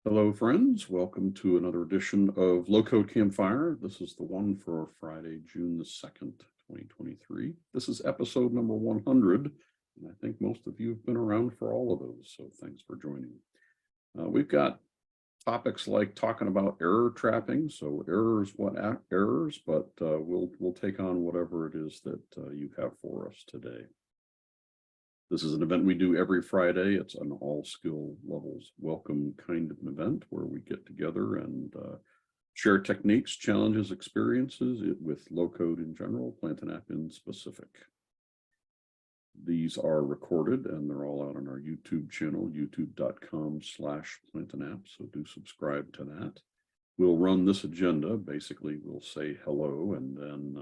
Hello, friends. Welcome to another edition of Low Code Campfire. This is the one for Friday, June the 2nd, 2023. This is episode number 100, and I think most of you have been around for all of those, so thanks for joining. We've got topics like talking about error trapping, so errors, what errors, but we'll take on whatever it is that you have for us today. This is an event we do every Friday. It's an all skill levels welcome kind of an event where we get together and share techniques, challenges, experiences with low code in general, Plantain app in specific. These are recorded and they're all out on our YouTube channel, youtube.com/PlantainApp. So do subscribe to that. We'll run this agenda. Basically, we'll say hello and then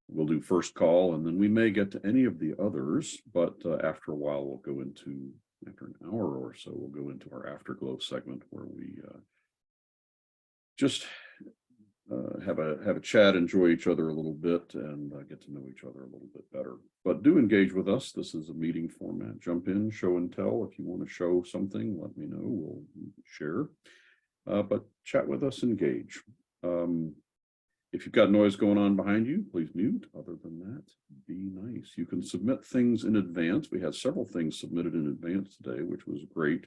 we'll do first call, and then we may get to any of the others, but after a while, after an hour or so, we'll go into our Afterglow segment where we just have a chat, enjoy each other a little bit, and get to know each other a little bit better. But do engage with us. This is a meeting format. Jump in, show and tell. If you want to show something, let me know. We'll share. But chat with us, engage. If you've got noise going on behind you, please mute. Other than that, be nice. You can submit things in advance. We had several things submitted in advance today, which was great.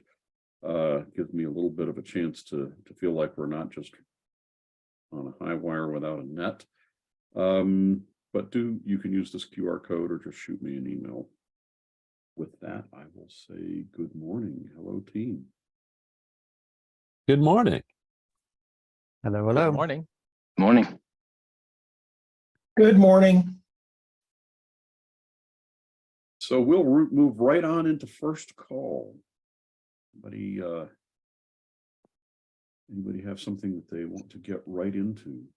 Gives me a little bit of a chance to feel like we're not just on a high wire without a net. But you can use this QR code or just shoot me an email. With that, I will say good morning. Hello, team. Good morning. Hello, hello. Good morning. Morning. Good morning. So we'll move right on into first call. Anybody have something that they want to get right into?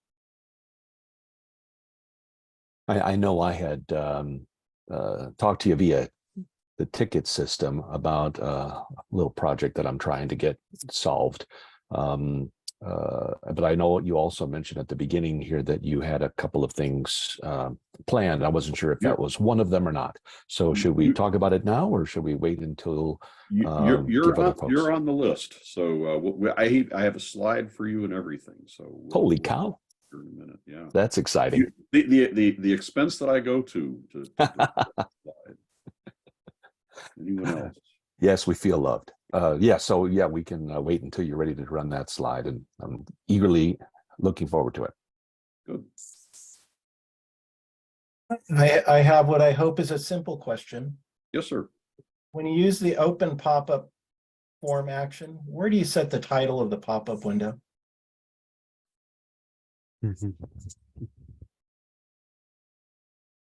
I know I had talked to you via the ticket system about a little project that I'm trying to get solved. But I know you also mentioned at the beginning here that you had a couple of things planned. I wasn't sure if that was one of them or not. So should we talk about it now, or should we wait until you're on the list? So I have a slide for you and everything. So holy cow! In a minute, yeah, that's exciting. The expense that I go to slide. Anyone else? Yes, we feel loved. So we can wait until you're ready to run that slide, and I'm eagerly looking forward to it. Good. I have what I hope is a simple question. Yes, sir. When you use the open pop-up form action, where do you set the title of the pop-up window?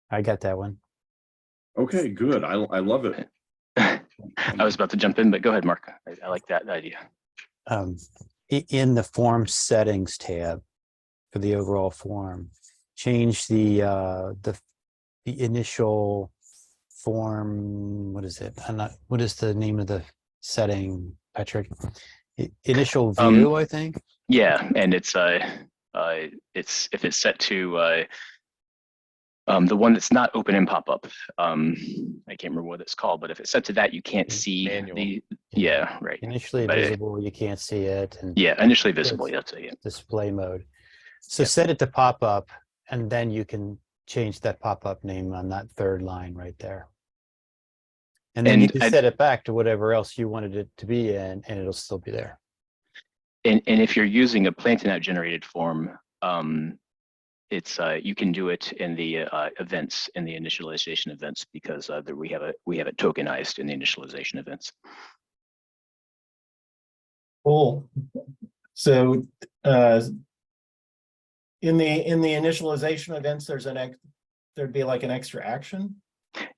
I got that one. Okay, good. I love it. I was about to jump in, but go ahead, Mark. I like that idea. In the form settings tab for the overall form, change the initial form. What is it? What is the name of the setting, Patrick? Initial view, I think. Yeah, and it's if it's set to the one that's not open in pop-up. I can't remember what it's called, but if it's set to that, you can't see right. Initially visible, you can't see it. And initially visible, that's it. Yeah. Display mode. So set it to pop-up, and then you can change that pop-up name on that third line right there. And then you can set it back to whatever else you wanted it to be in, and it'll still be there. And if you're using a Plantain app generated form, it's you can do it in the events, in the initialization events, because we have it tokenized in the initialization events. Cool. So in the initialization events, there'd be like an extra action.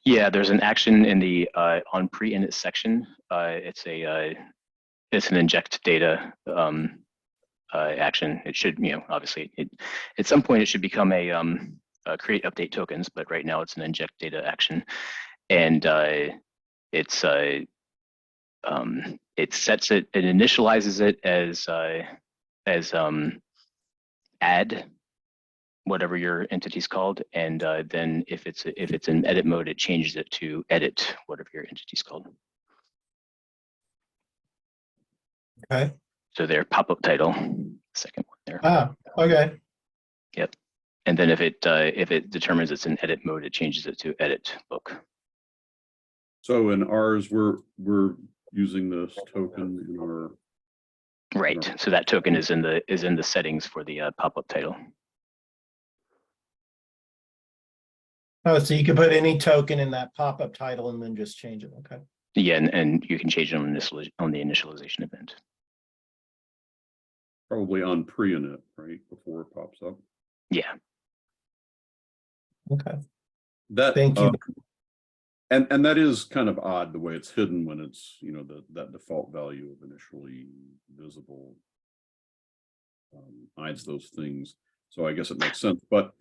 Yeah, there's an action in the on pre-init section. It's an inject data action. It should, obviously, at some point it should become a create update tokens, but right now it's an inject data action, and it sets it, it initializes it as add whatever your entity's called, and then if it's in edit mode, it changes it to edit whatever your entity's called. Okay. So their pop-up title, second one there. Ah, okay. Yep. And then if it determines it's in edit mode, it changes it to edit book. So in ours, we're using this token in our. Right. So that token is in the settings for the pop-up title. Oh, so you can put any token in that pop-up title and then just change it. Okay. Yeah, and you can change it on the initialization event. Probably on pre-init, right, before it pops up. Yeah. Okay. That, Thank you. and that is kind of odd the way it's hidden when it's, you know, that default value of initially visible hides those things. So I guess it makes sense, but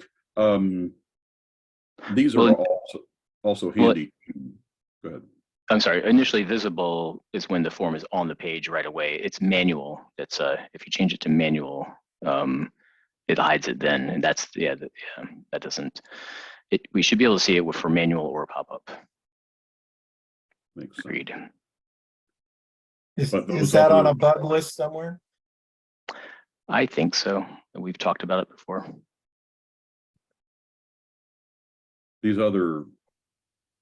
these are also handy. Go ahead. I'm sorry, initially visible is when the form is on the page right away. It's manual. That's if you change it to manual, it hides it then. And that's, that doesn't, we should be able to see it for manual or pop-up. Makes sense. Agreed. Is those that on other- a bug list somewhere? I think so. We've talked about it before. These other,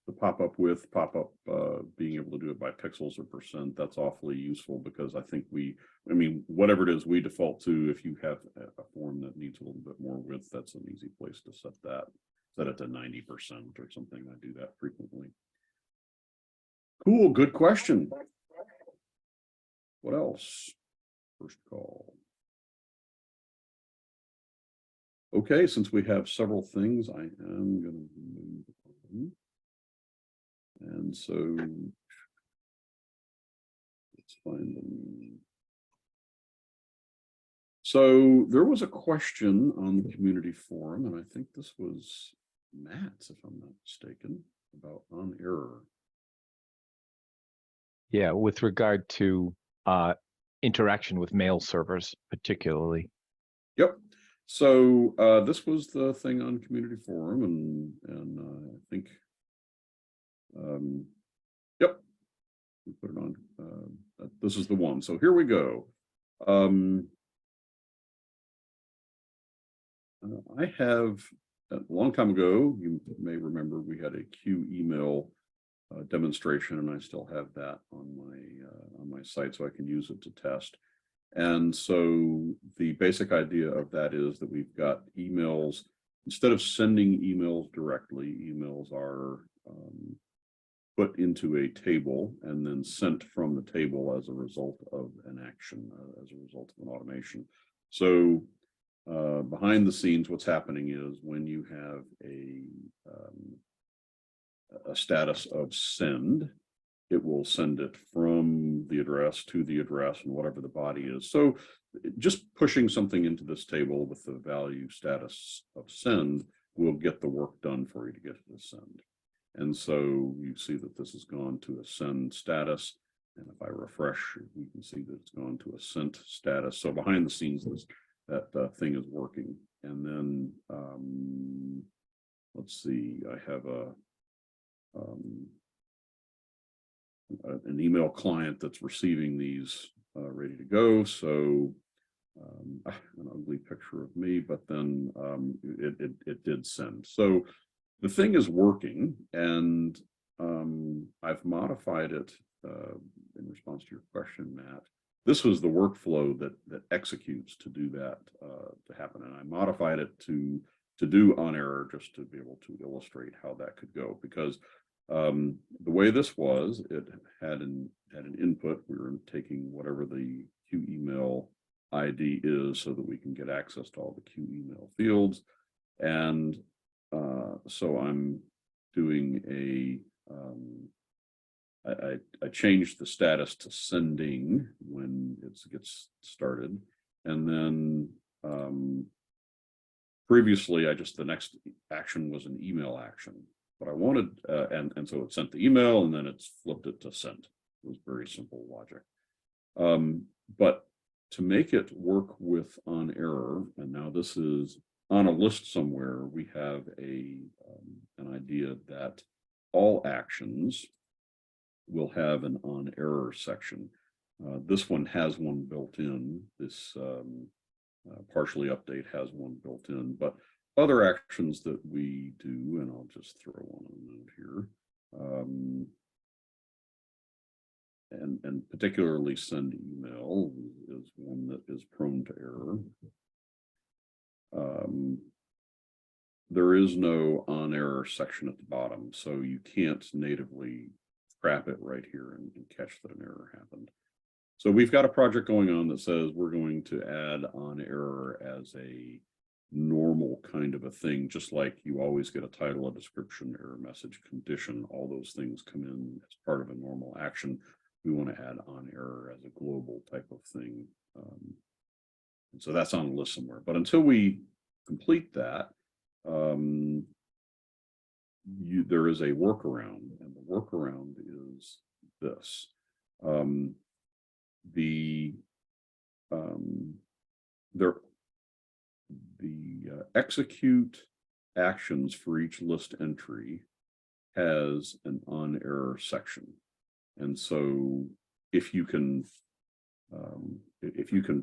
the pop-up with pop-up, being able to do it by pixels or percent, that's awfully useful because I think I mean, whatever it is we default to, if you have a form that needs a little bit more width, that's an easy place to set that. Set it to 90% or something. I do that frequently. Cool, good question. What else? First call. Okay, since we have several things, I am going to move on. And so let's find them. So there was a question on the community forum, and I think this was Matt's, if I'm not mistaken, about on error. Yeah, with regard to interaction with mail servers, particularly. Yep. So this was the thing on community forum, and I think, yep, we put it on. This is the one. So here we go. I have a long time ago. You may remember we had a Q email demonstration, and I still have that on my site, so I can use it to test. And so the basic idea of that is that we've got emails, instead of sending emails directly, emails are put into a table and then sent from the table as a result of an action, as a result of an automation. So behind the scenes, what's happening is when you have a status of send, it will send it from the address to the address and whatever the body is. So just pushing something into this table with the value status of send will get the work done for you to get to the send. And so you see that this has gone to a send status. And if I refresh, we can see that it's gone to a sent status. So behind the scenes, that thing is working. And then let's see, I have an email client that's receiving these ready to go. So an ugly picture of me, but then it did send. So the thing is working, and I've modified it in response to your question, Matt. This was the workflow that executes to do that to happen, and I modified it to do on error just to be able to illustrate how that could go, because the way this was, it had an input. We were taking whatever the Q email ID is so that we can get access to all the Q email fields. And so I'm doing I changed the status to sending when it gets started. And then previously, the next action was an email action. But I wanted, and so it sent the email and then it's flipped it to send. It was very simple logic. But to make it work with on error, and now this is on a list somewhere, we have an idea that all actions will have an on error section. This one has one built in. This partially update has one built in, but other actions that we do, and I'll just throw one on note here. And particularly send email is one that is prone to error. There is no on error section at the bottom, so you can't natively scrap it right here and catch that an error happened. So we've got a project going on that says we're going to add on error as a normal kind of a thing, just like you always get a title, a description, error message, condition, all those things come in as part of a normal action. We want to add on error as a global type of thing. And so that's on the list somewhere. But until we complete that, there is a workaround, and the workaround is this. The execute actions for each list entry has an on error section. And so if you can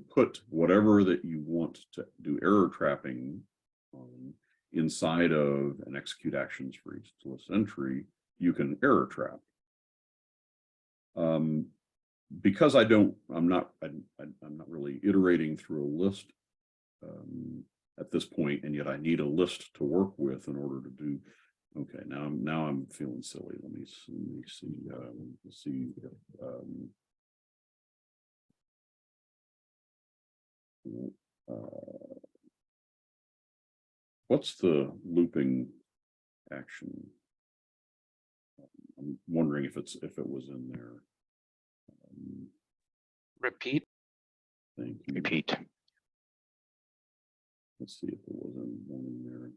put whatever that you want to do error trapping on inside of an execute actions for each list entry, you can error trap. Because I'm not really iterating through a list at this point, and yet I need a list to work with in order to do. Okay, now I'm feeling silly. Let me see if, what's the looping action? I'm wondering if it was in there. Repeat. Thank you. Repeat. Let's see if there wasn't one in there.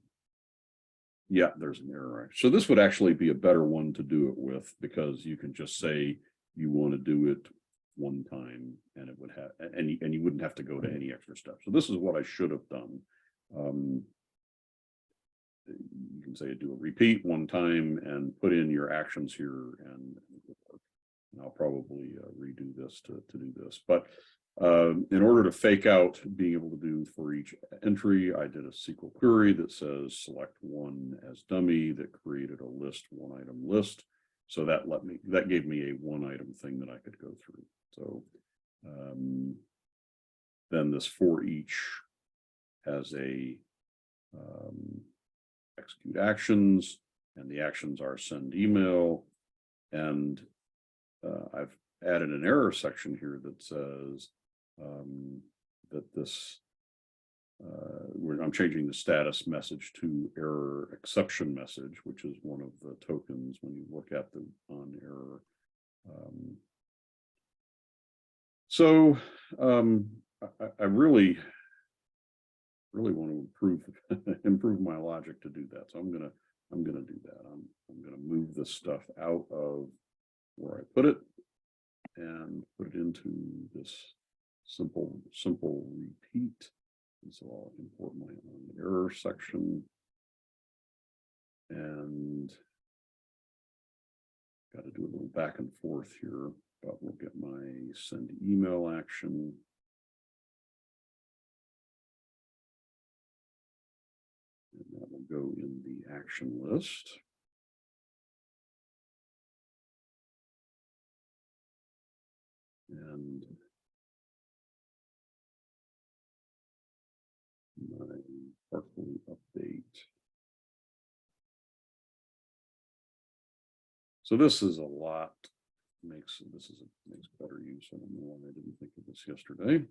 Yeah, there's an error. So this would actually be a better one to do it with, because you can just say you want to do it one time and it would have, and you wouldn't have to go to any extra steps. So this is what I should have done. You can say do a repeat one time and put in your actions here, and I'll probably redo this to do this. But in order to fake out being able to do for each entry, I did a SQL query that says select one as dummy that created a list, one item list. So that gave me a one item thing that I could go through. So then this for each has a execute actions, and the actions are send email, and I've added an error section here that says that this I'm changing the status message to error exception message, which is one of the tokens when you look at the on error. So I really want to improve my logic to do that. So I'm gonna do that. I'm gonna move this stuff out of where I put it and put it into this simple repeat. And so I'll import my on error section, and got to do a little back and forth here, but we'll get my send email action. And that will go in the action list. And my partially update. So this is a lot, makes better use. I don't know why I didn't think of this yesterday.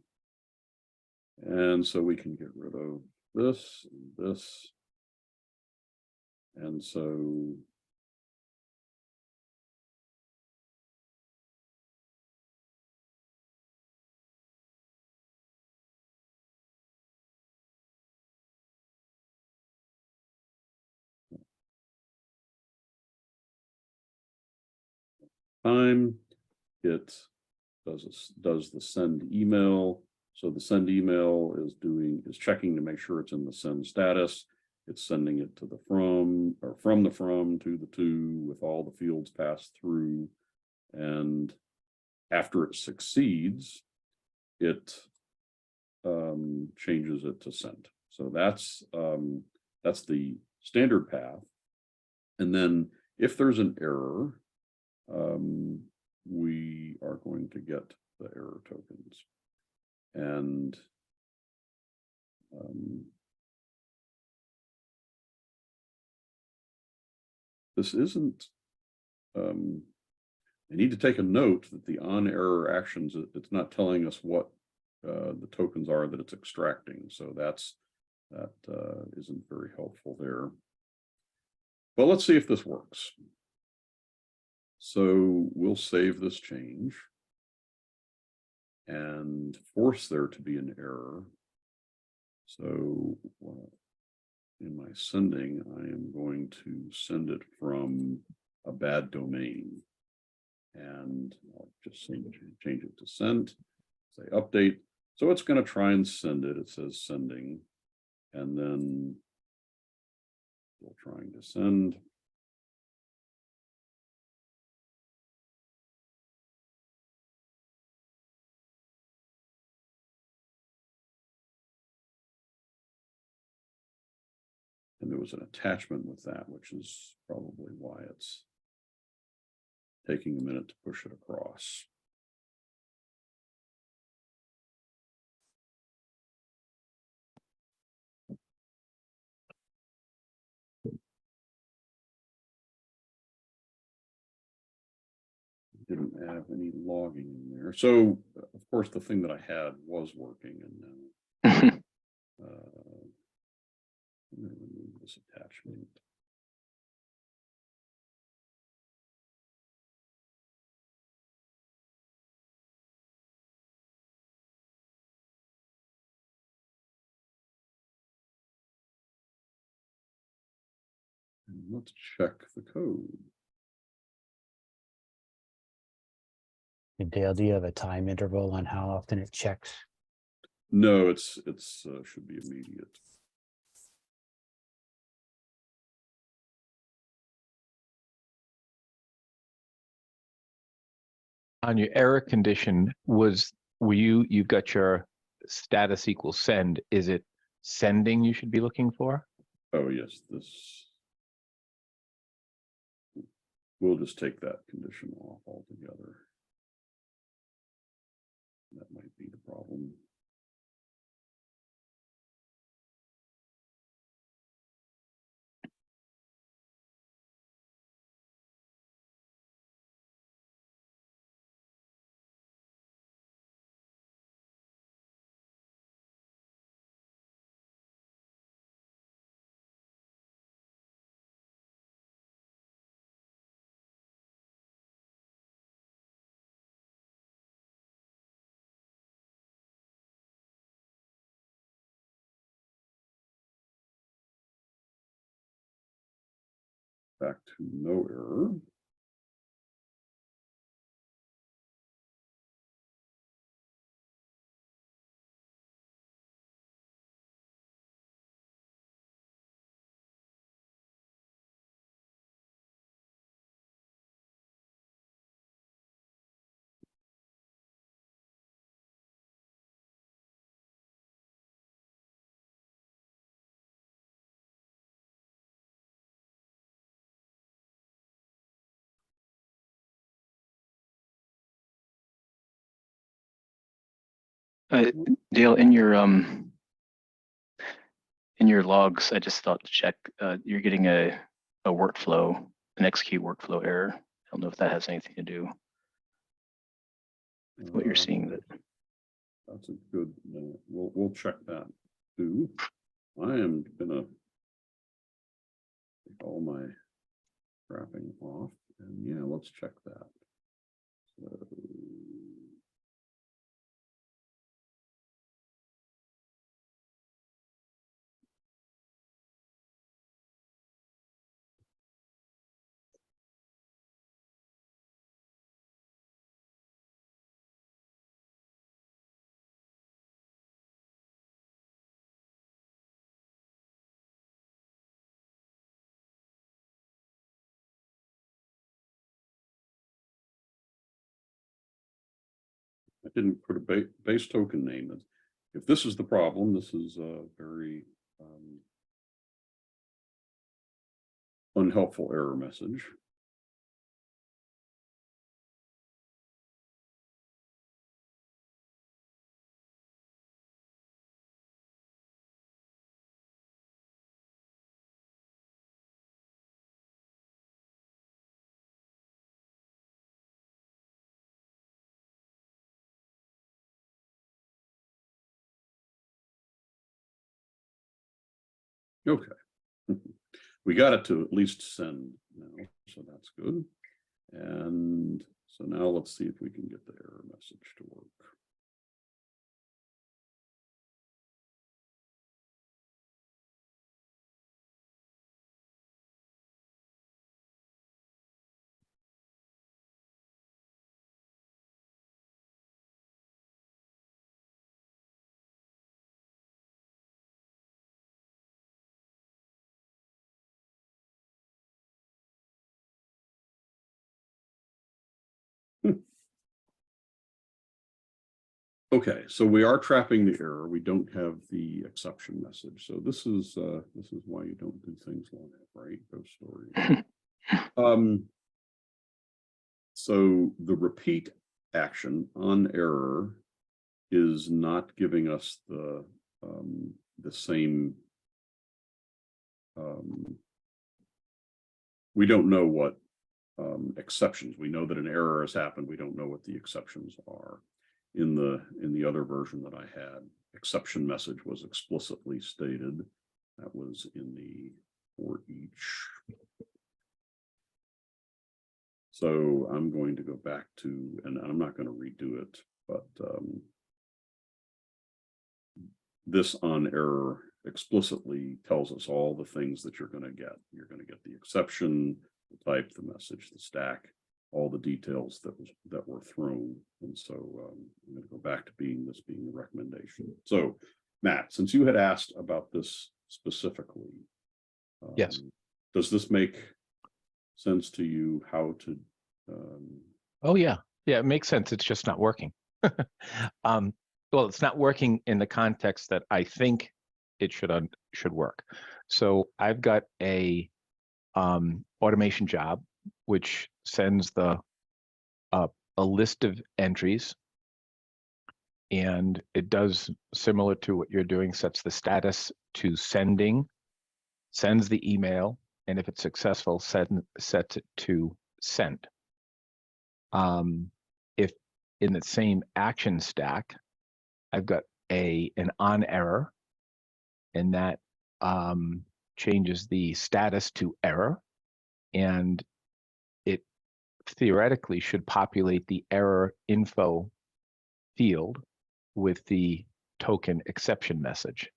And so we can get rid of this and this. And so time, it does the send email. So the send email is checking to make sure it's in the send status. It's sending it to the from, or from the from to the to, with all the fields passed through. And after it succeeds, it changes it to sent. So that's the standard path. And then if there's an error, we are going to get the error tokens. And this isn't, I need to take a note that the on error actions, it's not telling us what the tokens are that it's extracting. So that isn't very helpful there. But let's see if this works. So we'll save this change and force there to be an error. So in my sending, I am going to send it from a bad domain. And I'll just change it to send, say update. So it's going to try and send it. It says sending. And then we're trying to send. And there was an attachment with that, which is probably why it's taking a minute to push it across. Didn't have any logging in there. So, of course, the thing that I had was working, and then I'm going to remove this attachment. And let's check the code. Dale, do you have a time interval on how often it checks? No, it's should be immediate. On your error condition, you've got your status equals send. Is it sending you should be looking for? Oh yes, this. We'll just take that condition off altogether. That might be the problem. Back to no error. Dale, in your logs, I just thought to check, you're getting a workflow, an execute workflow error. I don't know if that has anything to do with what you're seeing. That's a good. We'll check that too. I am gonna take all my wrapping off, and yeah, let's check that. So, I didn't put a base token name. If this is the problem, this is a very unhelpful error message. Okay. We got it to at least send now, so that's good. And so now let's see if we can get the error message to work. Okay, so we are trapping the error. We don't have the exception message. So this is why you don't do things like that, right? Those stories. So the repeat action on error is not giving us the same. We don't know what exceptions. We know that an error has happened. We don't know what the exceptions are. In the other version that I had, exception message was explicitly stated. That was in the for each. So I'm going to go back to, and I'm not going to redo it, but this on error explicitly tells us all the things that you're going to get. You're going to get the exception, the type, the message, the stack, all the details that were thrown. And so I'm going to go back to being the recommendation. So Matt, since you had asked about this specifically, Yes. Does this make sense to you how to? Oh yeah, yeah, it makes sense. It's just not working. Well, it's not working in the context that I think it should work. So I've got a automation job which sends a list of entries, and it does similar to what you're doing, sets the status to sending, sends the email, and if it's successful, sets it to send. If in the same action stack, I've got an on error, and that changes the status to error, and it theoretically should populate the error info field with the token exception message.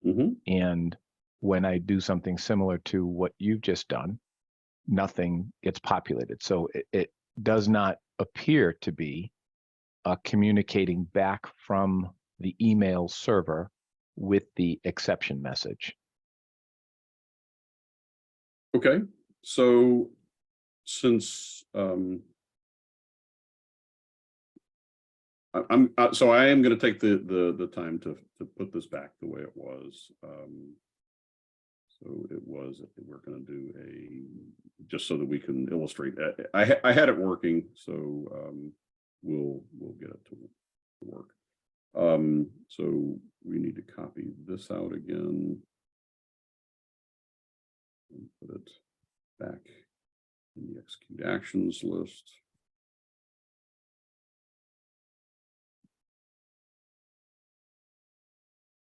Mm-hmm. And when I do something similar to what you've just done, nothing gets populated. So it does not appear to be communicating back from the email server with the exception message. Okay, so since so I am going to take the time to put this back the way it was. So it was, we're going to do just so that we can illustrate that. I had it working, so we'll get it to work. So we need to copy this out again and put it back in the execute actions list.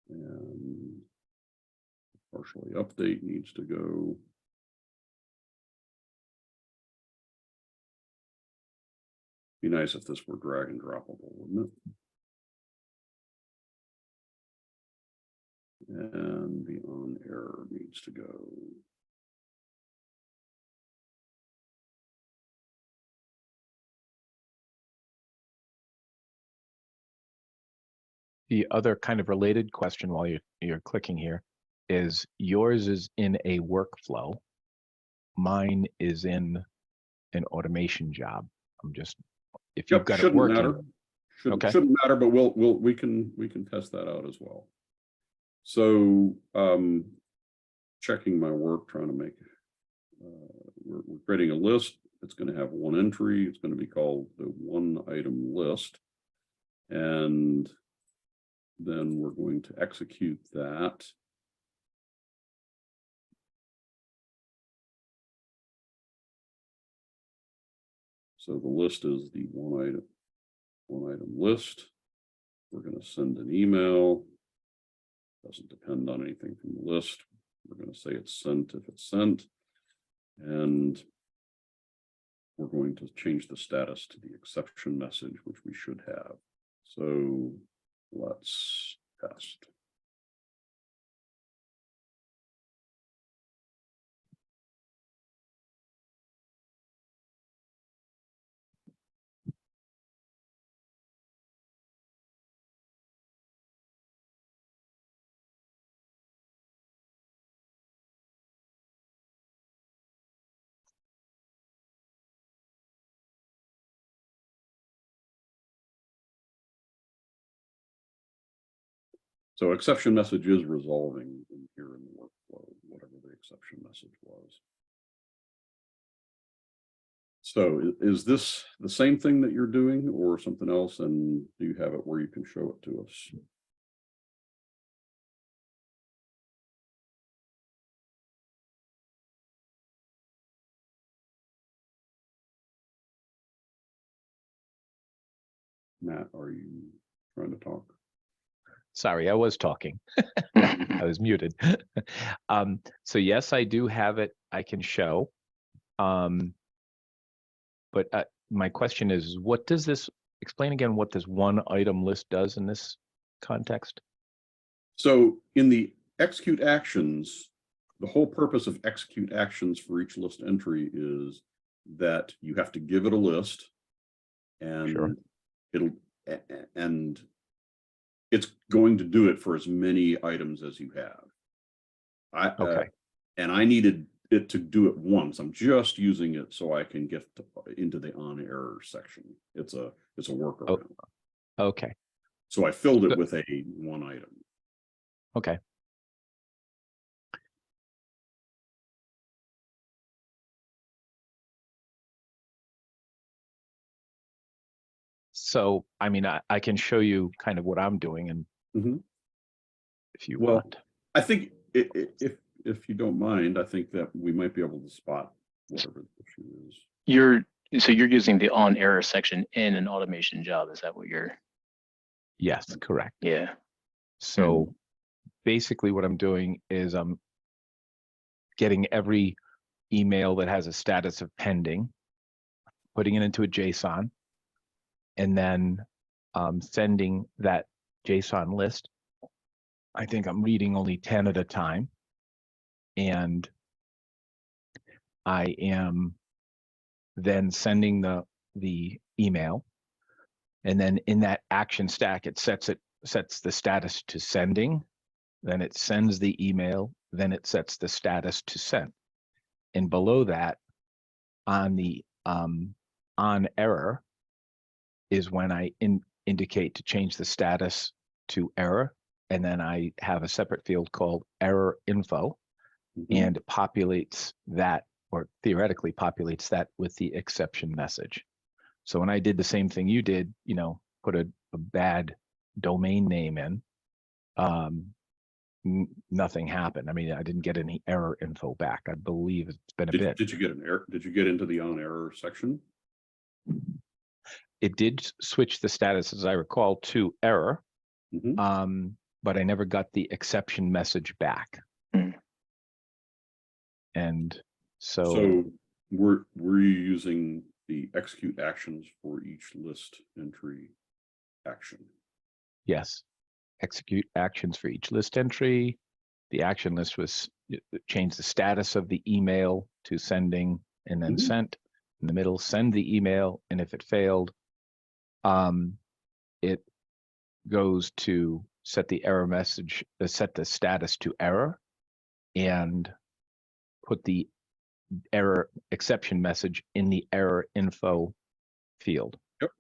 And partially update needs to go. Be nice if this were drag and droppable, wouldn't it? And the on error needs to go. The other kind of related question while you're clicking here is yours is in a workflow. Mine is in an automation job. I'm just, if you've got it Shouldn't working. matter. Okay. Shouldn't matter, but we can test that out as well. So, checking my work, trying to make, we're creating a list. It's going to have one entry. It's going to be called the one item list. And then we're going to execute that. So the list is the one item list. We're going to send an email. Doesn't depend on anything from the list. We're going to say it's sent if it's sent. And we're going to change the status to the exception message, which we should have. So let's test. So exception message is resolving in here in the workflow, whatever the exception message was. So is this the same thing that you're doing or something else? And do you have it where you can show it to us? Matt, are you trying to talk? Sorry, I was talking. I was muted. So yes, I do have it. I can show. But my question is, what does this, explain again what this one item list does in this context? So in the execute actions, the whole purpose of execute actions for each list entry is that you have to give it a list and Sure. and it's going to do it for as many items as you have. Okay. And I needed it to do it once. I'm just using it so I can get into the on error section. It's a workaround. Okay. So I filled it with a one item. Okay. So, I mean, I can show you kind of what I'm doing, and Mhm. if you Well, want. I think if you don't mind, I think that we might be able to spot whatever the issue is. So you're using the on error section in an automation job. Is that what you're? Yes, correct. Yeah. So basically what I'm doing is I'm getting every email that has a status of pending, putting it into a JSON, and then sending that JSON list. I think I'm reading only 10 at a time. And I am then sending the email. And then in that action stack, it sets the status to sending, then it sends the email, then it sets the status to send. And below that, on the on error is when I indicate to change the status to error. And then I have a separate field called error info, and it populates that, or theoretically populates that with the exception message. So when I did the same thing you did, put a bad domain name in, nothing happened. I mean, I didn't get any error info back. I believe it's been a bit. Did you get an error? Did you get into the on error section? It did switch the status, as I recall, to error, but I never got the exception message back. And so were you using the execute actions for each list entry action? Yes, execute actions for each list entry. The action list was change the status of the email to sending and then sent. In the middle, send the email, and if it failed, it goes to set the error message, set the status to error, and put the error exception message in the error info field. Yep.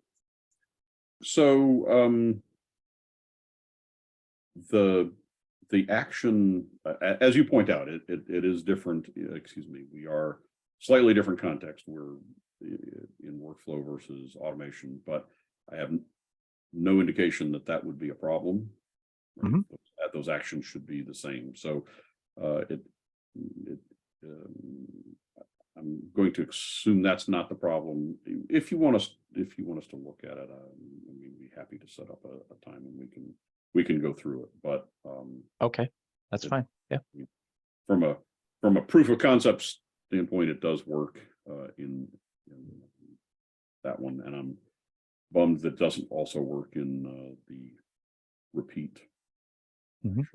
So the action, as you point out, it is different. Excuse me, we are slightly different context. We're in workflow versus automation, but I have no indication that that would be a problem. Right? Mhm. Those actions should be the same. So I'm going to assume that's not the problem. If you want us to look at it, we'd be happy to set up a time and we can go through it. But Okay, that's fine. Yeah. from a proof of concept standpoint, it does work in that one, and I'm bummed that doesn't also work in the repeat. Mhm.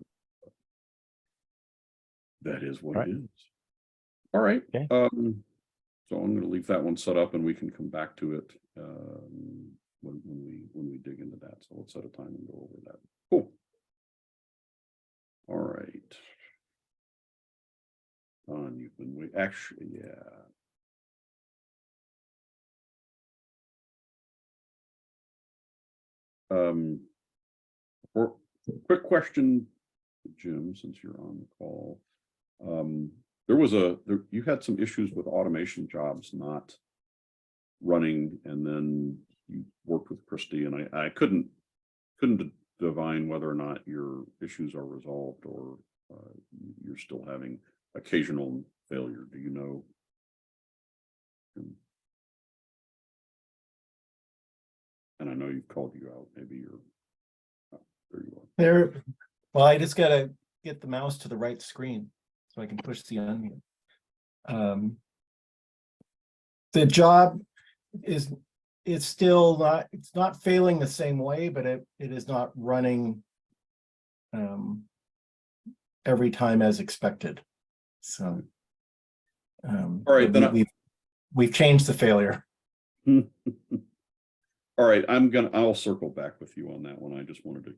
That is what All right. it is. All right. Okay. So I'm going to leave that one set up, and we can come back to it when we dig into that. So let's set a time and go over that. Cool. All right. You've been waiting. Actually, yeah. Quick question, Jim, since you're on the call. You had some issues with automation jobs not running, and then you worked with Christy, and I couldn't divine whether or not your issues are resolved or you're still having occasional failure. Do you know? And I know you've called you out. Maybe you're there. You are. There. Well, I just gotta get the mouse to the right screen so I can push the unmute. The job is still not, it's not failing the same way, but it is not running every time as expected. So All right, then we've changed the failure. All right, I'll circle back with you on that one. I just wanted to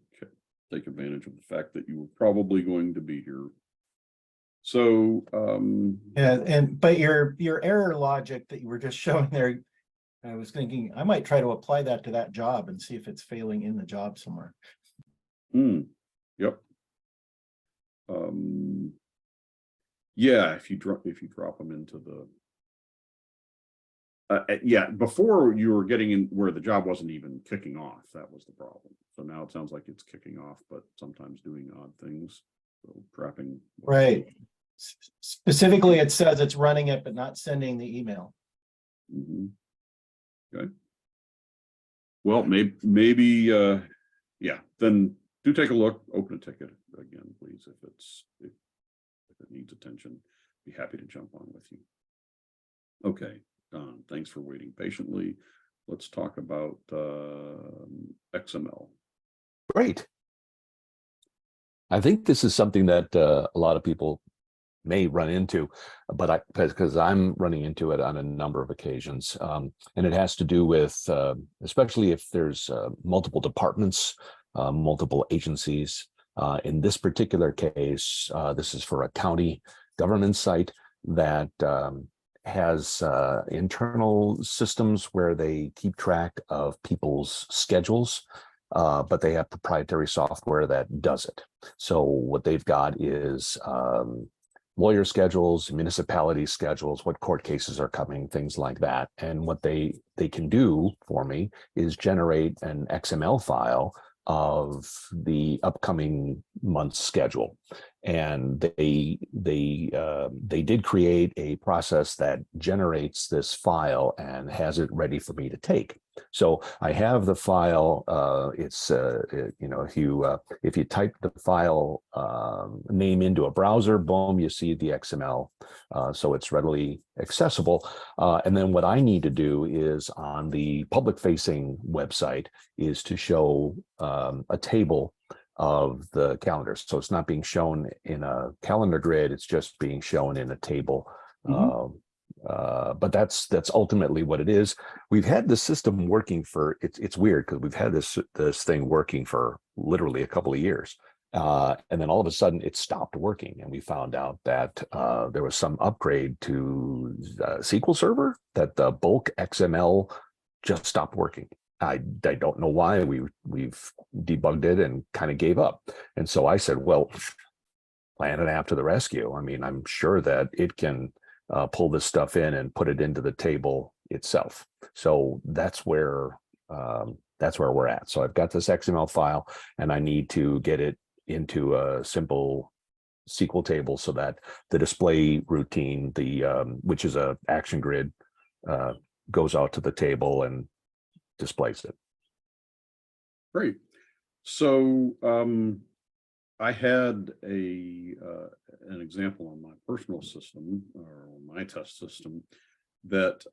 take advantage of the fact that you were probably going to be here. So But your error logic that you were just showing there, I was thinking I might try to apply that to that job and see if it's failing in the job somewhere. Yep. Yeah, if you drop them into the yeah, before you were getting in where the job wasn't even kicking off, that was the problem. So now it sounds like it's kicking off, but sometimes doing odd things. So trapping. Right. Specifically, it says it's running it, but not sending the email. Okay. Well, maybe yeah, then do take a look, open a ticket again, please, if it needs attention. Be happy to jump on with you. Okay, Don, thanks for waiting patiently. Let's talk about XML. Great. I think this is something that a lot of people may run into, but because I'm running into it on a number of occasions, and it has to do with, especially if there's multiple departments, multiple agencies. In this particular case, this is for a county government site that has internal systems where they keep track of people's schedules, but they have proprietary software that does it. So what they've got is lawyer schedules, municipality schedules, what court cases are coming, things like that. And what they can do for me is generate an XML file of the upcoming month's schedule. And they did create a process that generates this file and has it ready for me to take. So I have the file. It's you know, if you type the file name into a browser, boom, you see the XML. So it's readily accessible. And then what I need to do is on the public-facing website is to show a table of the calendar. So it's not being shown in a calendar grid, it's just being shown in a table. But that's ultimately what it is. We've had the system working for, it's weird because we've had this thing working for literally a couple of years. And then all of a sudden it stopped working, and we found out that there was some upgrade to SQL Server, that the bulk XML just stopped working. I don't know why we've debugged it and kind of gave up. And so I said, well, Planet App to the rescue. I mean, I'm sure that it can pull this stuff in and put it into the table itself. So that's where we're at. So I've got this XML file and I need to get it into a simple SQL table so that the display routine, which is a action grid, goes out to the table and displays it. Great. So I had an example on my personal system or on my test system that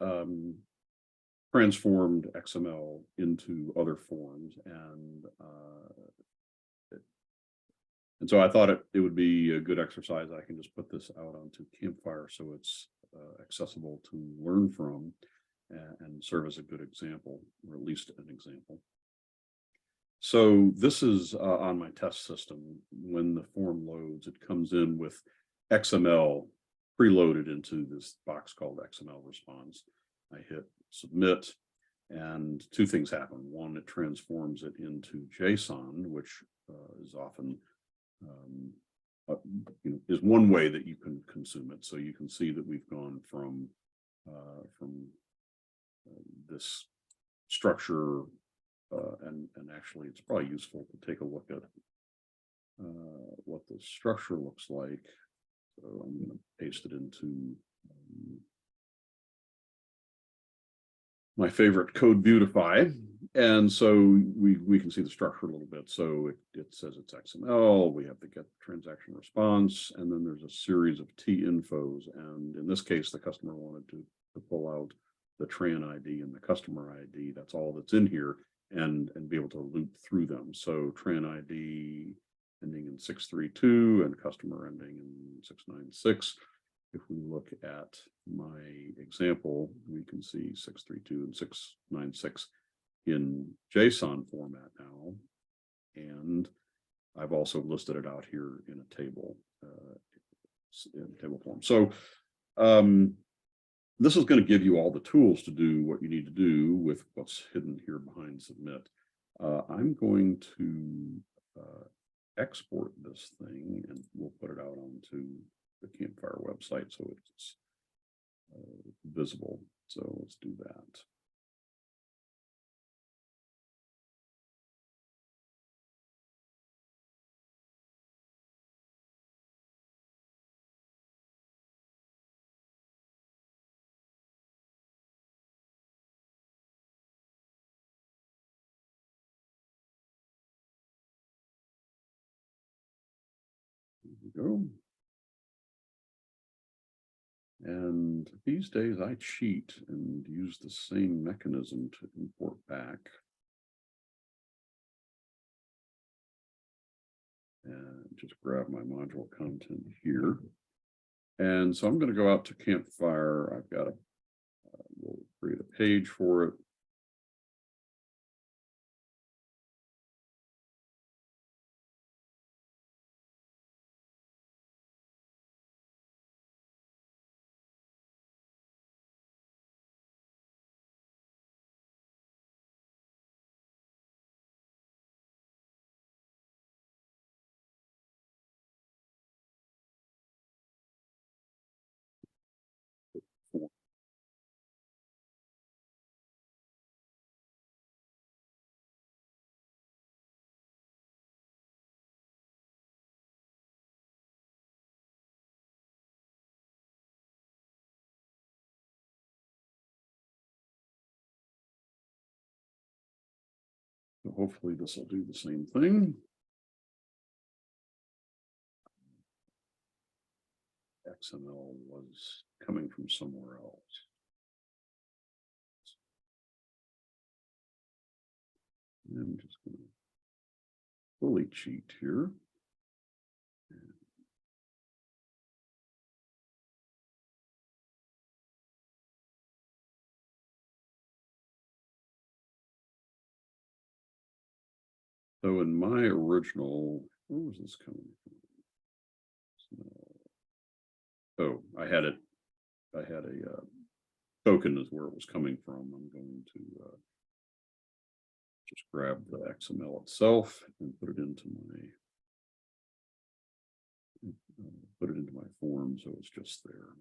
transformed XML into other forms, and so I thought it would be a good exercise. I can just put this out onto Campfire so it's accessible to learn from and serve as a good example, or at least an example. So this is on my test system. When the form loads, it comes in with XML preloaded into this box called XML response. I hit submit, and two things happen. One, it transforms it into JSON, which is often is one way that you can consume it. So you can see that we've gone from this structure, and actually it's probably useful to take a look at what the structure looks like. So I'm going to paste it into my favorite Code Beautify. And so we can see the structure a little bit. So it says it's XML, we have the get transaction response, and then there's a series of T infos. And in this case, the customer wanted to pull out the TRAN ID and the customer ID. That's all that's in here, and be able to loop through them. So TRAN ID ending in 632 and customer ending in 696. If we look at my example, we can see 632 and 696 in JSON format now. And I've also listed it out here in a table, in table form. So this is going to give you all the tools to do what you need to do with what's hidden here behind submit. I'm going to export this thing and we'll put it out onto the Campfire website so it's visible. So let's do that. Here we go. And these days I cheat and use the same mechanism to import back. And just grab my module content here. And so I'm going to go out to Campfire. I've got we'll create a page for it. So hopefully this will do the same thing. XML was coming from somewhere else. And I'm just going to fully cheat here. So in my original, where was this coming from? Oh, I had a token is where it was coming from. I'm going to just grab the XML itself and put it into my form, so it's just there.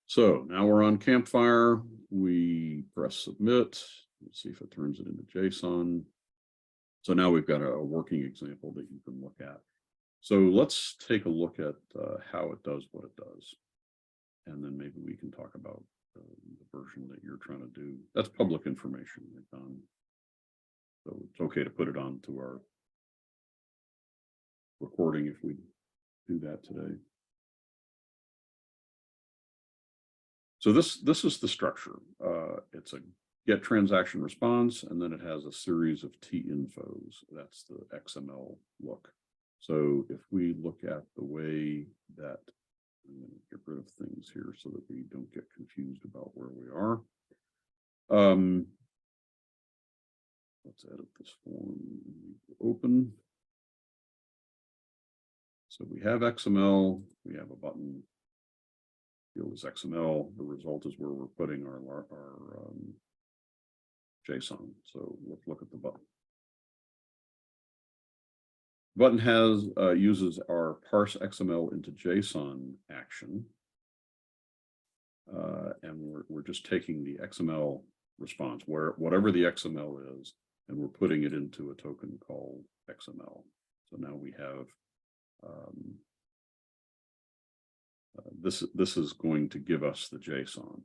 So now we're on Campfire. We press submit. Let's see if it turns it into JSON. So now we've got a working example that you can look at. So let's take a look at how it does what it does. And then maybe we can talk about the version that you're trying to do. That's public information. So it's okay to put it onto our recording if we do that today. So this is the structure. It's a get transaction response, and then it has a series of t-infos. That's the XML look. So if we look at the way that, I'm going to get rid of things here so that we don't get confused about where we are. Let's edit this form. Open. So we have XML. We have a button. Field is XML. The result is where we're putting our JSON. So let's look at the button. The button has uses our parse XML into JSON action, and we're just taking the XML response, whatever the XML is, and we're putting it into a token called XML. So now we have this is going to give us the JSON.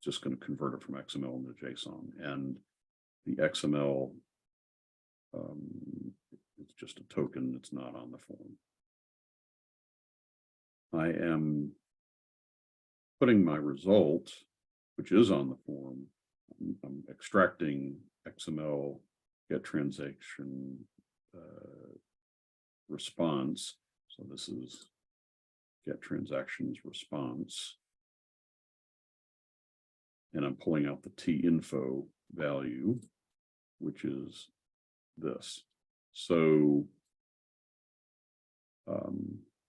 Just going to convert it from XML into JSON, and the XML it's just a token. It's not on the form. I am putting my result, which is on the form. I'm extracting XML get transaction response. So this is get transactions response. And I'm pulling out the t-info value, which is this. So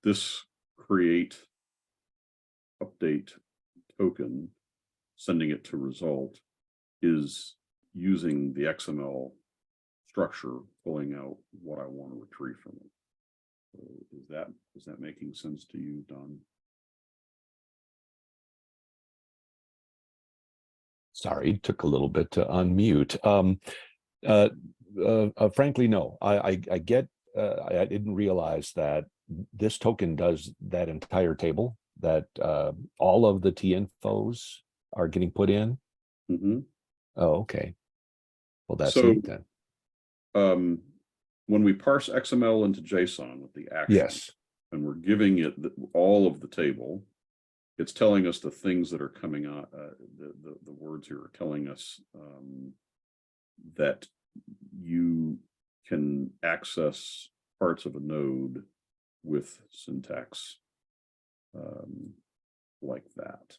this create update token, sending it to result, is using the XML structure, pulling out what I want to retrieve from it. So is that making sense to you, Don? Sorry, took a little bit to unmute. Frankly, no. I get. I didn't realize that this token does that entire table. That all of the t-infos are getting put in. Mm-hmm. Oh, okay. Well, that's So, neat then. When we parse XML into JSON with the action, Yes. and we're giving it all of the table, it's telling us the things that are coming out. The words here are telling us that you can access parts of a node with syntax like that.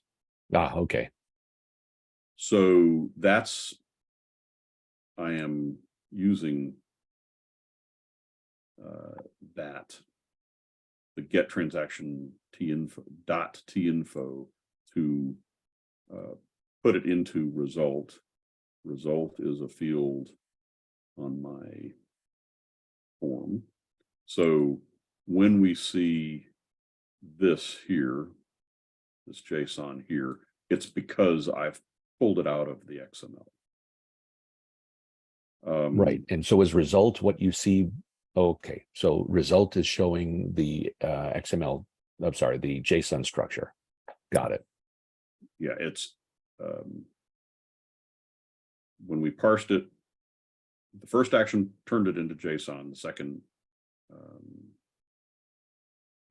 Ah, okay. So I am using the get transaction t-info to put it into result. Result is a field on my form. So when we see this here, this JSON here, it's because I've pulled it out of the XML. Right. And so as result, what you see, okay. So result is showing the XML, I'm sorry, the JSON structure. Got it. Yeah, it's when we parsed it, the first action turned it into JSON, the second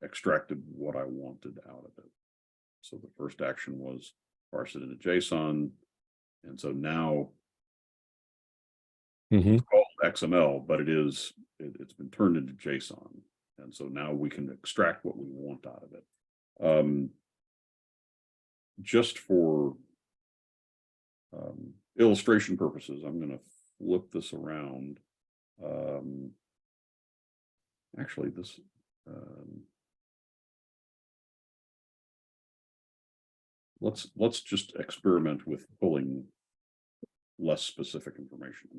extracted what I wanted out of it. So the first action was parse it into JSON. And so now it's called XML, but it's been turned into JSON. And so now we can extract what we want out of it. Just for illustration purposes, I'm going to flip this around. Actually, this, let's just experiment with pulling less specific information.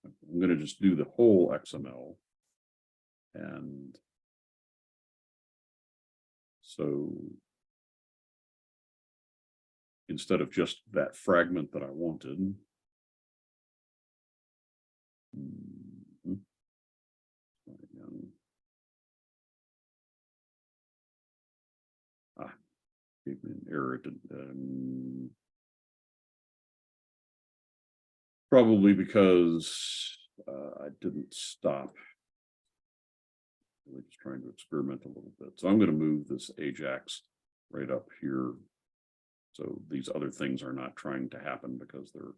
I'm going to just do the whole XML. And so instead of just that fragment that I wanted, gave me an error. Probably because I didn't stop. Really just trying to experiment a little bit. So I'm going to move this AJAX right up here. So these other things are not trying to happen because they're,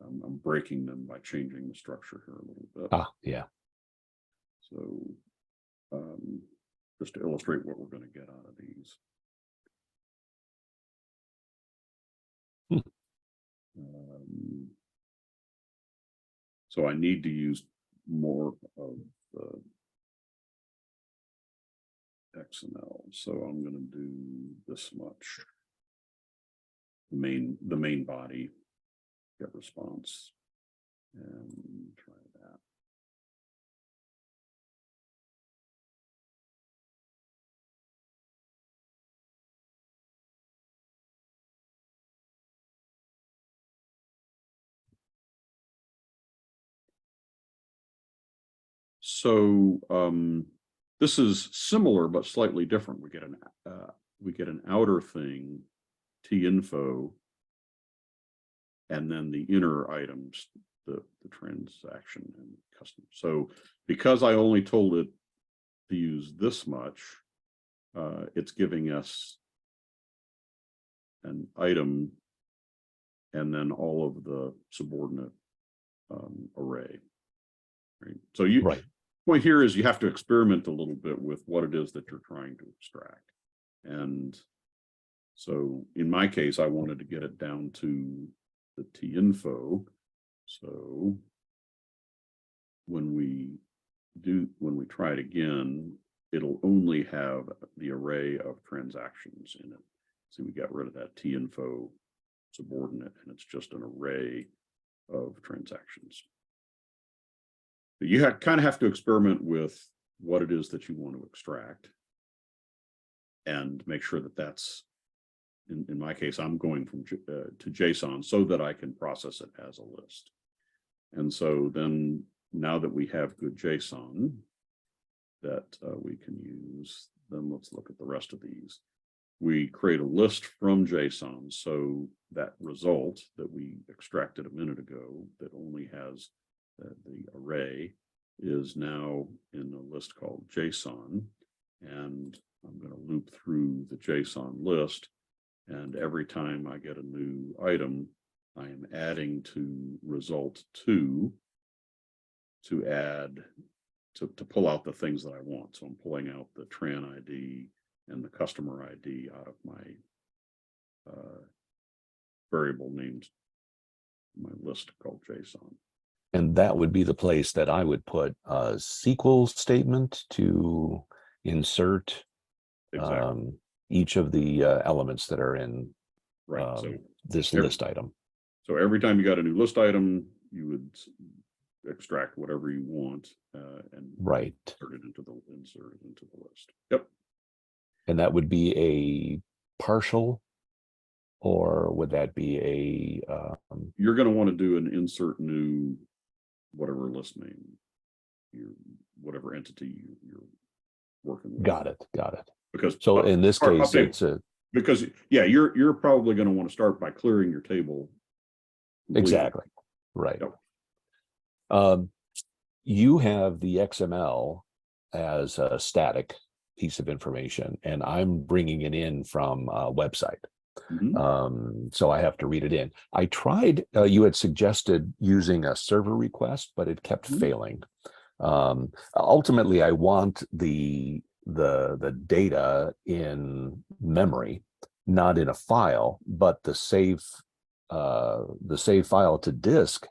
I'm breaking them by changing the structure here a little bit. Ah, yeah. So just to illustrate what we're going to get out of these. So I need to use more of the XML. So I'm going to do this much. The main body, get response, and try that. So this is similar but slightly different. We get an outer thing, T-info, and then the inner items, the transaction and custom. So because I only told it to use this much, it's giving us an item and then all of the subordinate array. Right. So Right. Point here is you have to experiment a little bit with what it is that you're trying to extract. And so in my case, I wanted to get it down to the T-info. So when we try it again, it'll only have the array of transactions in it. So we got rid of that T-info subordinate, and it's just an array of transactions. But you kind of have to experiment with what it is that you want to extract and make sure that that's, in my case, I'm going from to JSON so that I can process it as a list. And so then now that we have good JSON that we can use, then let's look at the rest of these. We create a list from JSON. So that result that we extracted a minute ago that only has the array is now in a list called JSON. And I'm going to loop through the JSON list. And every time I get a new item, I am adding to result 2 to add, to pull out the things that I want. So I'm pulling out the tran ID and the customer ID out of my variable named my list called JSON. And that would be the place that I would put a SQL statement to insert Exactly. each of the elements that are in Right. So this list item. So every time you got a new list item, you would extract whatever you want and Right. insert it into the list. Yep. And that would be a partial, or would that be a You're going to want to do an insert new whatever list name, whatever entity you're working with. Got it. Because So in this case, update, it's a because yeah, you're probably going to want to start by clearing your table. exactly right. Yep. You have the XML as a static piece of information, and I'm bringing it in from a website. Mhm. So I have to read it in. I tried, you had suggested using a server request, but it kept failing. Ultimately, I want the data in memory, not in a file, but the save file to disk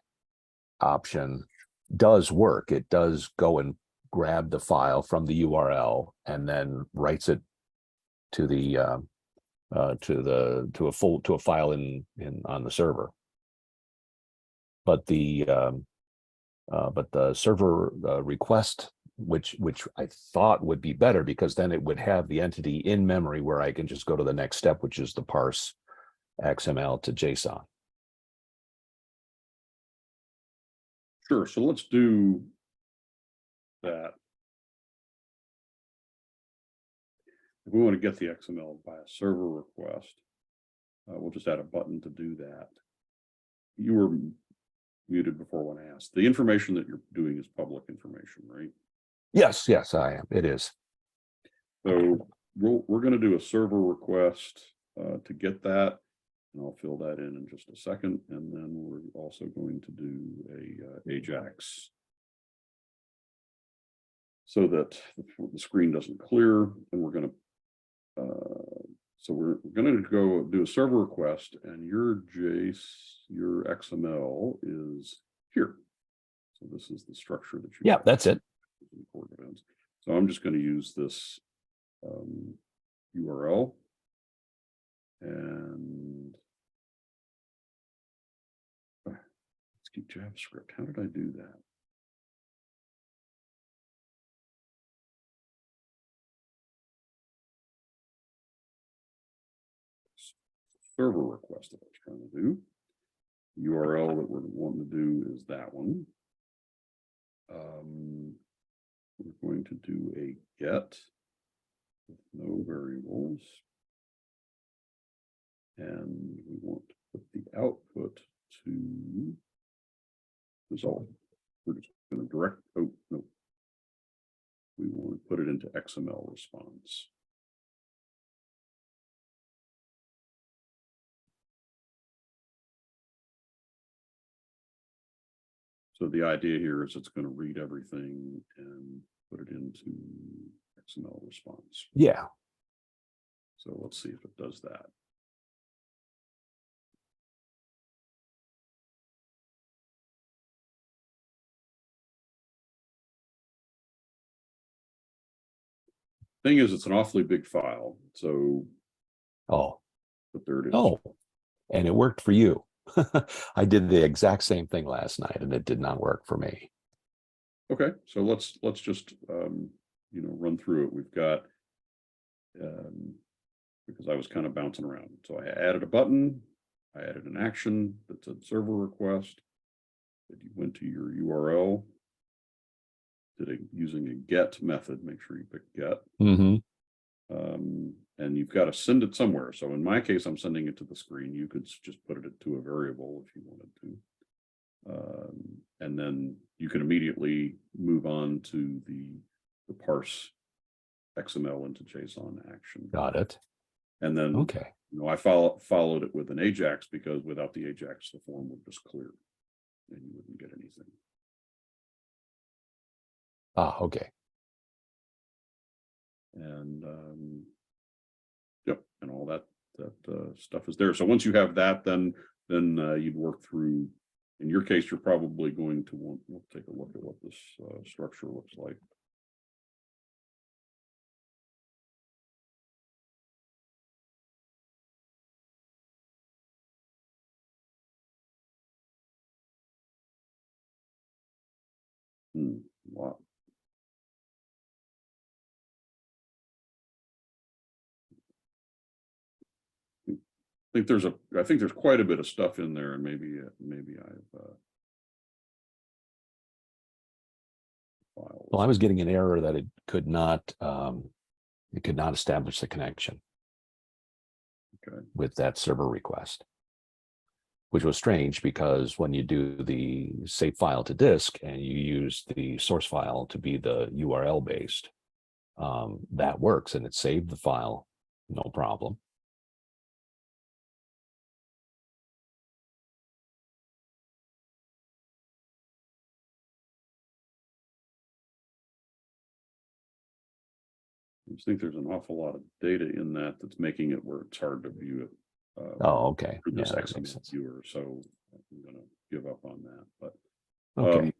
option does work. It does go and grab the file from the URL and then writes it to the to a file in on the server. But the server request, which I thought would be better, because then it would have the entity in memory where I can just go to the next step, which is the parse XML to JSON. Sure. So let's do that. If we want to get the XML by a server request, we'll just add a button to do that. You were muted before when I asked. The information that you're doing is public information, right? Yes, I am. It is. So we're going to do a server request to get that, and I'll fill that in just a second. And then we're also going to do a AJAX so that the screen doesn't clear. And we're going to go do a server request, and your XML is here. So this is the structure that you. Yeah, that's it. So I'm just going to use this URL, and let's keep JavaScript. How did I do that? Server request that I was trying to do. URL that we're wanting to do is that one. We're going to do a get with no variables. And we want to put the output to result. We're just going to direct, oh, no. We want to put it into XML response. So the idea here is it's going to read everything and put it into XML response. Yeah. So let's see if it does that. Thing is, it's an awfully big file. So, Oh, but there it is. oh, and it worked for you. I did the exact same thing last night, and it did not work for me. Okay, so let's just run through it. We've got because I was kind of bouncing around. So I added a button, I added an action that said server request. That you went to your URL, did it using a get method. Make sure you pick get. Mm-hmm. And you've got to send it somewhere. So in my case, I'm sending it to the screen. You could just put it to a variable if you wanted to. And then you can immediately move on to the parse XML into JSON action. Got it. And then, okay. I followed it with an AJAX, because without the AJAX, the form would just clear and you wouldn't get anything. Ah, okay. And yep, and all that stuff is there. So once you have that, then you'd work through. In your case, you're probably going to want. We'll take a look at what this structure looks like. Wow. I think there's quite a bit of stuff in there, and maybe I've files. Well, I was getting an error that it could not establish the connection. Okay. With that server request, which was strange, because when you do the save file to disk and you use the source file to be the URL based, that works, and it saved the file, no problem. I just think there's an awful lot of data in that that's making it where it's hard to view it. Oh, okay. Through this Yeah, that makes XML sense. viewer, so I'm going to give up on that. But Okay.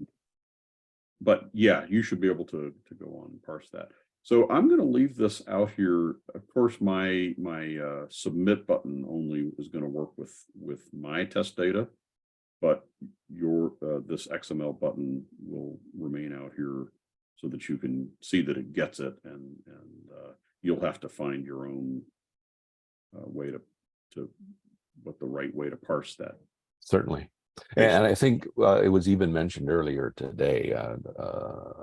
but yeah, you should be able to go on and parse that. So I'm going to leave this out here. Of course, my submit button only is going to work with my test data, but your this XML button will remain out here so that you can see that it gets it, and you'll have to find your own way to what the right way to parse that. Certainly. And I think it was even mentioned earlier today. I'm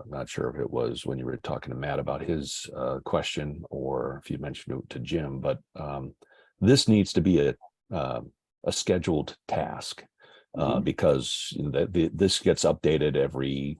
not sure if it was when you were talking to Matt about his question, or if you mentioned it to Jim, but this needs to be a scheduled task because this gets updated every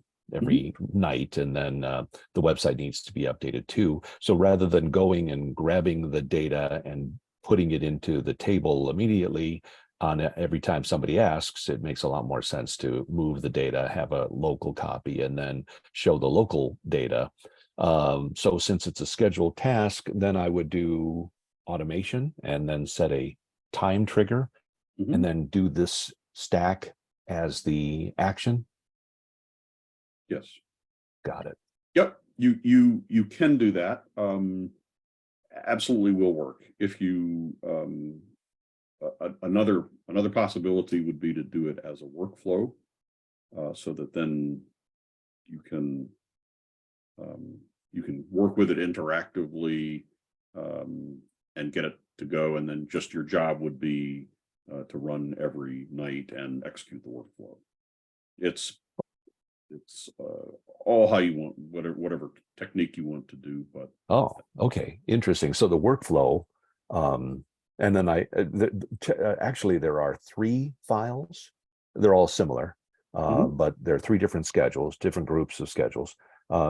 night, and then the website needs to be updated too. So rather than going and grabbing the data and putting it into the table immediately on every time somebody asks, it makes a lot more sense to move the data, have a local copy, and then show the local data. So since it's a scheduled task, then I would do automation and then set a time trigger and then do this stack as the action. Yes. Got it. Yep. You can do that. Absolutely will work. If you another possibility would be to do it as a workflow, so that then you can work with it interactively and get it to go, and then just your job would be to run every night and execute the workflow. It's all how you want, whatever technique you want to do. But oh, okay, interesting. So the workflow, and then actually there are 3 files. They're all similar, but there are 3 different schedules, different groups of schedules.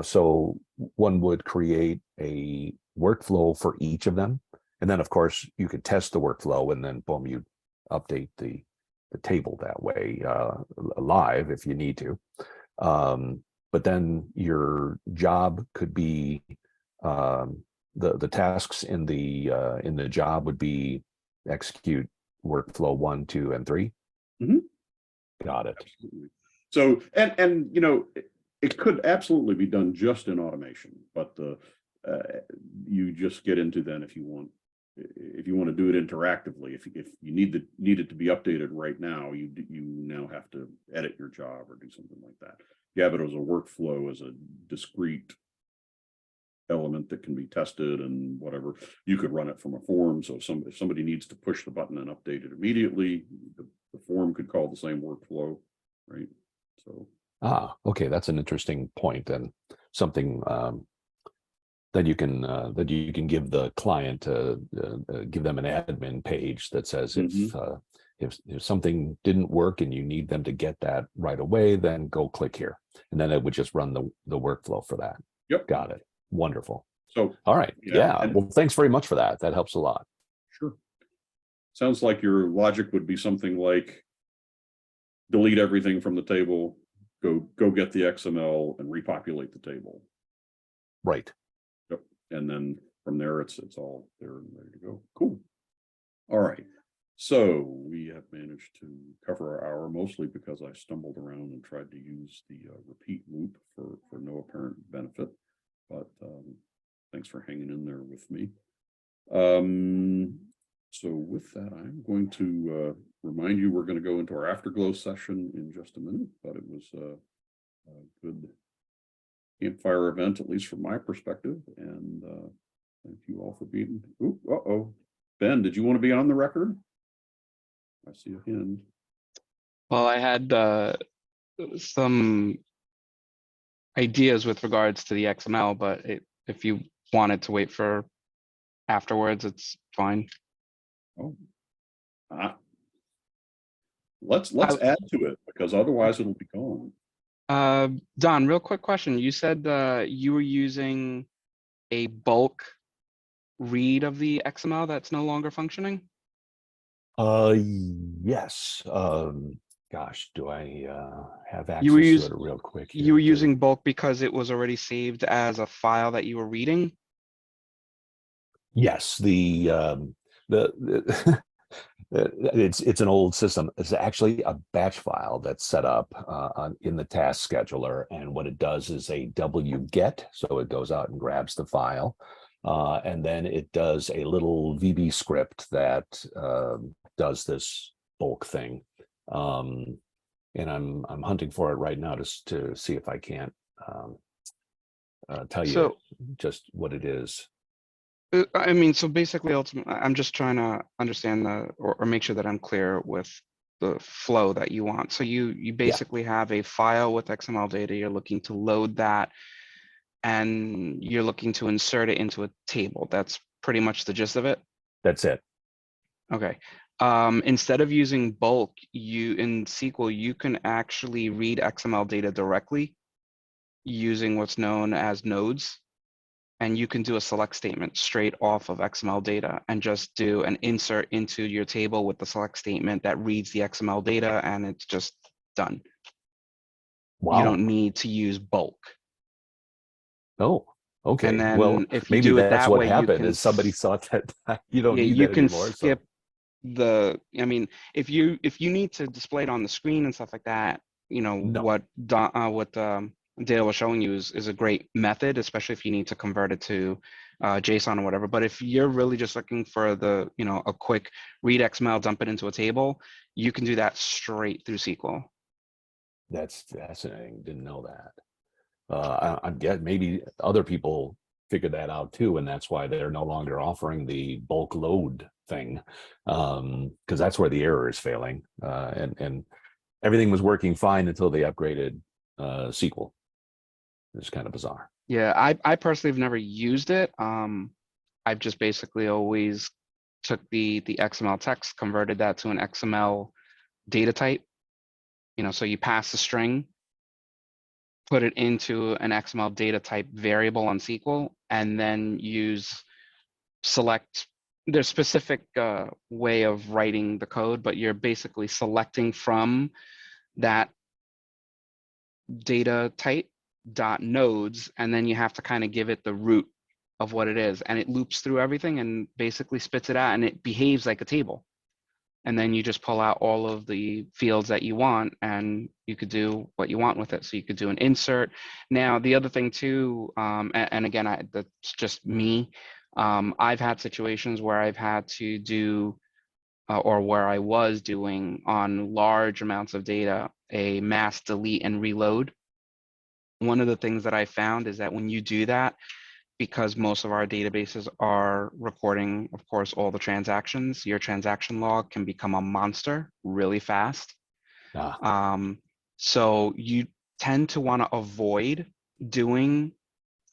So one would create a workflow for each of them, and then of course you could test the workflow, and then boom, you update the table that way live if you need to. But then your job could be the tasks in the job would be execute workflow 1, 2, and 3. Got it. Absolutely. So and it could absolutely be done just in automation, but you just get into then if you want to do it interactively. If you need it to be updated right now, you now have to edit your job or do something like that. Yeah, but as a workflow, as a discrete element that can be tested and whatever, you could run it from a form. So if somebody needs to push the button and update it immediately, the form could call the same workflow, right? So okay, that's an interesting point, and something that you can give the client, give them an admin page that says if something didn't work and you need them to get that right away, then go click here, and then it would just run the workflow for that. Yep. Got it. Wonderful. So all right. Yeah. Well, thanks very much for that. That helps a lot. Sure. Sounds like your logic would be something like delete everything from the table, go get the XML and repopulate the table. Right. Yep. And then from there, it's all there and ready to go. Cool. All right. So we have managed to cover our hour, mostly because I stumbled around and tried to use the repeat loop for no apparent benefit. But thanks for hanging in there with me. So with that, I'm going to remind you we're going to go into our afterglow session in just a minute, but it was a good campfire event, at least from my perspective. And thank you all for being. Ben, did you want to be on the record? I see a hand. Well, I had some ideas with regards to the XML, but if you wanted to wait for afterwards, it's fine. Oh, let's add to it, because otherwise it'll be gone. Don, real quick question. You said you were using a bulk read of the XML that's no longer functioning? Yes. Gosh, do I have access You were to it real quick? You were using bulk because it was already saved as a file that you were reading? Yes, the It's an old system. It's actually a batch file that's set up in the task scheduler, and what it does is a wget, so it goes out and grabs the file, and then it does a little VB script that does this bulk thing, and I'm hunting for it right now to see if I can't tell you So, just what it is. I mean, so basically, ultimately, I'm just trying to understand or make sure that I'm clear with the flow that you want. So you basically have a file with XML data. You're looking to load that, and you're looking to insert it into a table. That's pretty much the gist of it. That's it. Okay. Instead of using bulk, in SQL, you can actually read XML data directly using what's known as nodes. And you can do a select statement straight off of XML data and just do an insert into your table with the select statement that reads the XML data, and it's just done. Wow. You don't need to use bulk. Oh, okay. And then Well, if you maybe do it that's that what way, you happened can is somebody thought that you don't yeah, need you that can anymore. skip I mean, if you need to display it on the screen and stuff like that, you know, No, what Dale was showing you is a great method, especially if you need to convert it to JSON or whatever. But if you're really just looking for the, you know, a quick read XML, dump it into a table, you can do that straight through SQL. that's fascinating. Didn't know that. I'm guessing maybe other people figured that out too, and that's why they're no longer offering the bulk load thing, because that's where the error is failing. And everything was working fine until they upgraded SQL. It's kind of bizarre. Yeah, I personally have never used it. I've just basically always took the XML text, converted that to an XML data type. You know, so you pass the string, put it into an XML data type variable on SQL, and then select there's specific way of writing the code, but you're basically selecting from that data type dot nodes, and then you have to kind of give it the root of what it is, and it loops through everything and basically spits it out, and it behaves like a table. And then you just pull out all of the fields that you want, and you could do what you want with it. So you could do an insert. Now, the other thing too, and again, that's just me. I've had situations where I've had to do, or where I was doing on large amounts of data, a mass delete and reload. One of the things that I found is that when you do that, because most of our databases are recording, of course, all the transactions, your transaction log can become a monster really fast. So you tend to want to avoid doing,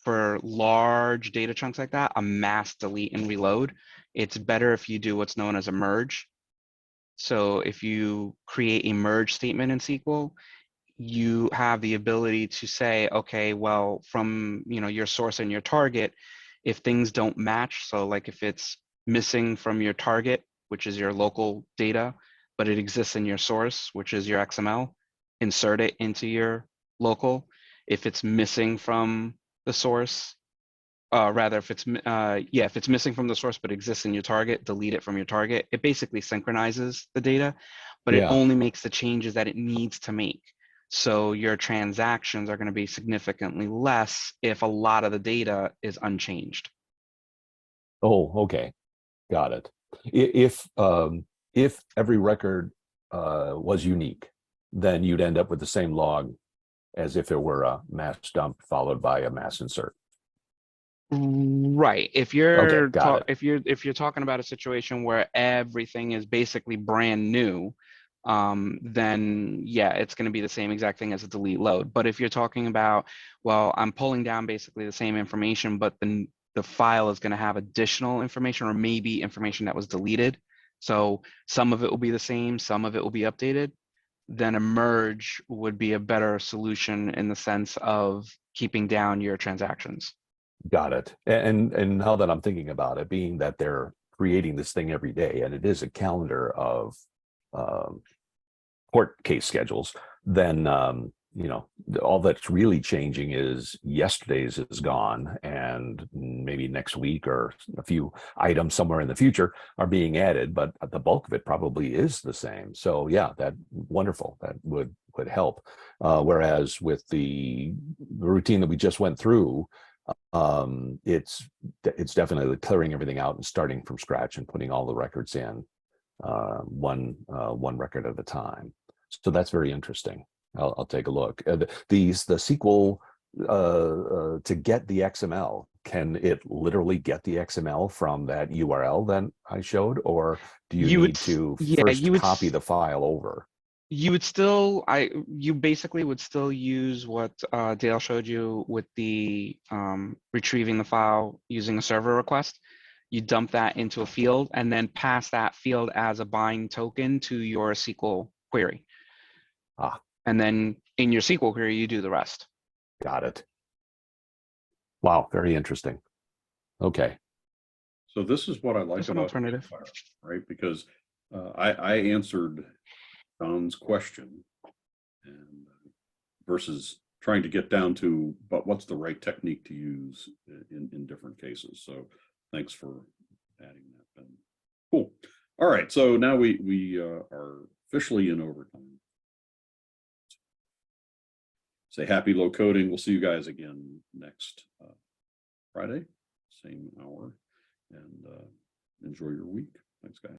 for large data chunks like that, a mass delete and reload. It's better if you do what's known as a merge. So if you create a merge statement in SQL, you have the ability to say, okay, well, from, you know, your source and your target, if things don't match, so like if it's missing from your target, which is your local data, but it exists in your source, which is your XML, insert it into your local. If it's missing from the source, rather, if it's missing from the source but exists in your target, delete it from your target. It basically synchronizes the data, but it Yeah. only makes the changes that it needs to make. So your transactions are going to be significantly less if a lot of the data is unchanged. Oh, okay. Got it. If every record was unique, then you'd end up with the same log as if it were a mass dump followed by a mass insert. Right. If Okay, you're got it. if you're talking about a situation where everything is basically brand new, then yeah, it's going to be the same exact thing as a delete load. But if you're talking about, well, I'm pulling down basically the same information, but the file is going to have additional information, or maybe information that was deleted. So some of it will be the same, some of it will be updated. Then a merge would be a better solution in the sense of keeping down your transactions. Got it. And now that I'm thinking about it, being that they're creating this thing every day, and it is a calendar of court case schedules, then you know, all that's really changing is yesterday's is gone, and maybe next week or a few items somewhere in the future are being added, but the bulk of it probably is the same. So yeah, that wonderful. That would help. Whereas with the routine that we just went through, it's definitely clearing everything out and starting from scratch and putting all the records in one record at a time. So that's very interesting. I'll take a look. The SQL to get the XML, can it literally get the XML from that URL that I showed, or do you need to first copy the file over? You would still, you basically would still use what Dale showed you with the retrieving the file using a server request. You dump that into a field and then pass that field as a bind token to your SQL query. And then in your SQL query, you do the rest. Got it. Wow, very interesting. Okay. So this is what I like It's an about alternative. Campfire, right? Because I answered Don's question, and versus trying to get down to, but what's the right technique to use in different cases. So thanks for adding that, Ben. Cool. All right, so now we are officially in overtime. Say happy low coding. We'll see you guys again next Friday, same hour, and enjoy your week. Thanks, guys.